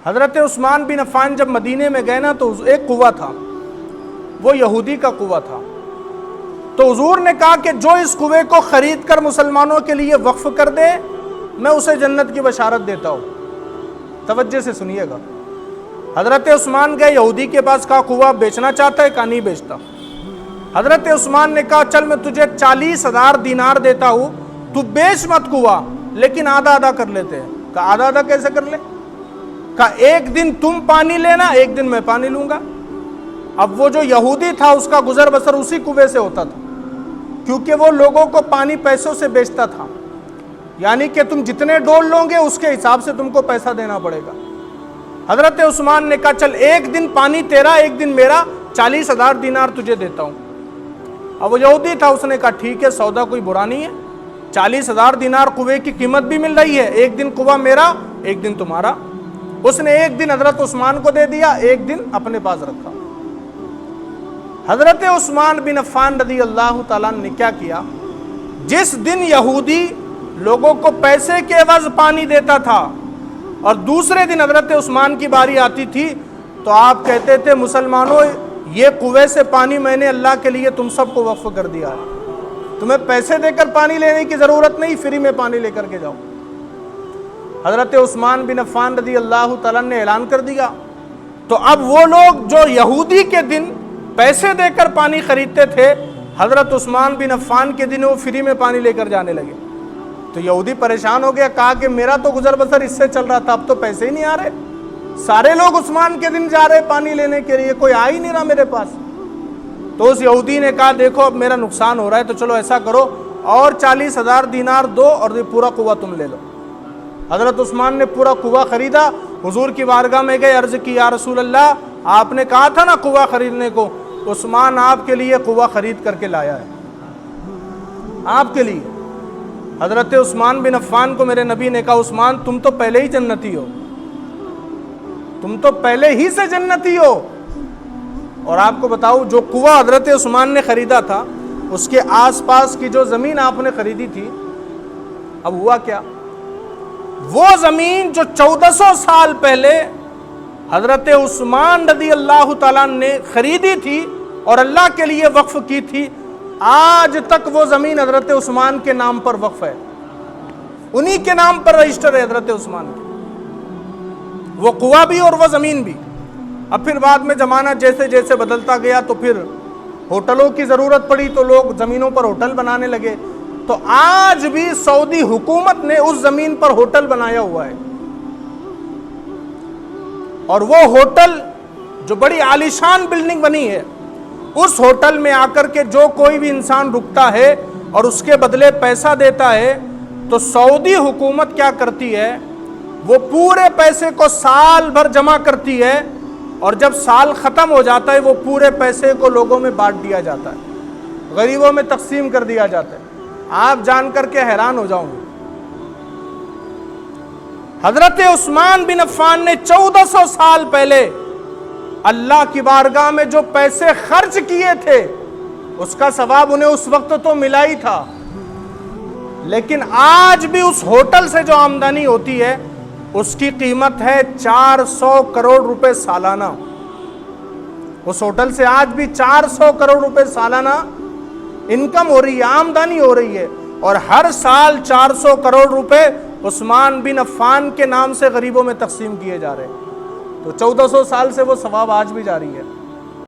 حضرت عثمان بن عفان جب مدینے میں گئے نا تو ایک کنواں تھا، وہ یہودی کا کنواں تھا، تو حضور نے کہا کہ جو اس کنویں کو خرید کر مسلمانوں کے لیے وقف کر دے میں اسے جنت کی بشارت دیتا ہوں۔ توجہ سے سنیے گا، حضرت عثمان گئے یہودی کے پاس، کہا کنواں بیچنا چاہتا ہے؟ کہا نہیں بیچتا۔ حضرت عثمان نے کہا چل میں تجھے 40,000 دینار دیتا ہوں، تو بیچ مت کنواں لیکن آدھا آدھا کر لیتے ہیں۔ کہا آدھا آدھا کیسے کر لے؟ کہا ایک دن تم پانی لینا، ایک دن میں پانی لوں گا۔ اب وہ جو یہودی تھا اس کا گزر بسر اسی کنویں سے ہوتا تھا، کیونکہ وہ لوگوں کو پانی پیسوں سے بیچتا تھا، یعنی کہ تم جتنے ڈول لو گے اس کے حساب سے تم کو پیسہ دینا پڑے گا۔ حضرت عثمان نے کہا چل ایک دن پانی تیرا ایک دن میرا، 40,000 دینار تجھے دیتا ہوں۔ اب وہ یہودی تھا، اس نے کہا ٹھیک ہے، سودا کوئی برا نہیں ہے، 40,000 دینار کنویں کی قیمت بھی مل رہی ہے، ایک دن کنواں میرا ایک دن تمہارا۔ اس نے ایک دن حضرت عثمان کو دے دیا، ایک دن اپنے پاس رکھا۔ حضرت عثمان بن عفان رضی اللہ تعالیٰ نے کیا کیا؟ جس دن یہودی لوگوں کو پیسے کے عوض پانی دیتا تھا اور دوسرے دن حضرت عثمان کی باری آتی تھی تو آپ کہتے تھے مسلمانوں یہ کنویں سے پانی میں نے اللہ کے لیے تم سب کو وقف کر دیا ہے، تمہیں پیسے دے کر پانی لینے کی ضرورت نہیں، فری میں پانی لے کر کے جاؤ۔ حضرت عثمان بن عفان رضی اللہ تعالیٰ نے اعلان کر دیا، تو اب وہ لوگ جو یہودی کے دن پیسے دے کر پانی خریدتے تھے، حضرت عثمان بن عفان کے دن وہ فری میں پانی لے کر جانے لگے۔ تو یہودی پریشان ہو گیا، کہا کہ میرا تو گزر بسر اس سے چل رہا تھا، اب تو پیسے ہی نہیں آ رہے، سارے لوگ عثمان کے دن جا رہے پانی لینے کے لیے، کوئی آ ہی نہیں رہا میرے پاس۔ تو اس یہودی نے کہا دیکھو اب میرا نقصان ہو رہا ہے، تو چلو ایسا کرو اور 40,000 دینار دو اور یہ پورا کنواں تم لے لو۔ حضرت عثمان نے پورا کنواں خریدا، حضور کی بارگاہ میں گئے، عرض کی یا رسول اللہ آپ نے کہا تھا نا کنواں خریدنے کو، عثمان آپ کے لیے کنواں خرید کر کے لایا ہے، آپ کے لیے۔ حضرت عثمان بن عفان کو میرے نبی نے کہا عثمان تم تو پہلے ہی جنتی ہو، تم تو پہلے ہی سے جنتی ہو۔ اور آپ کو بتاؤ جو کنواں حضرت عثمان نے خریدا تھا اس کے آس پاس کی جو زمین آپ نے خریدی تھی، اب ہوا کیا؟ وہ زمین جو 1400 سال پہلے حضرت عثمان رضی اللہ تعالیٰ نے خریدی تھی اور اللہ کے لیے وقف کی تھی، آج تک وہ زمین حضرت عثمان کے نام پر وقف ہے، انہی کے نام پر رجسٹر ہے حضرت عثمان کی، وہ کنواں بھی اور وہ زمین بھی۔ اب پھر بعد میں زمانہ جیسے جیسے بدلتا گیا تو پھر ہوٹلوں کی ضرورت پڑی تو لوگ زمینوں پر ہوٹل بنانے لگے، تو آج بھی سعودی حکومت نے اس زمین پر ہوٹل بنایا ہوا ہے، اور وہ ہوٹل جو بڑی عالیشان بلڈنگ بنی ہے، اس ہوٹل میں آ کر کے جو کوئی بھی انسان رکتا ہے اور اس کے بدلے پیسہ دیتا ہے تو سعودی حکومت کیا کرتی ہے، وہ پورے پیسے کو سال بھر جمع کرتی ہے اور جب سال ختم ہو جاتا ہے وہ پورے پیسے کو لوگوں میں بانٹ دیا جاتا ہے، غریبوں میں تقسیم کر دیا جاتا ہے۔ آپ جان کر کے حیران ہو جاؤں گے، حضرت عثمان بن عفان نے 1400 سال پہلے اللہ کی بارگاہ میں جو پیسے خرچ کیے تھے اس کا ثواب انہیں اس وقت تو ملا ہی تھا، لیکن آج بھی اس ہوٹل سے جو آمدنی ہوتی ہے اس کی قیمت ہے 400 کروڑ روپے سالانہ، اس ہوٹل سے آج بھی 400 کروڑ روپے سالانہ انکم ہو رہی ہے، آمدنی ہو رہی ہے، اور ہر سال 400 کروڑ روپے عثمان بن عفان کے نام سے غریبوں میں تقسیم کیے جا رہے ہیں، تو 1400 سال سے وہ ثواب آج بھی جاری ہے۔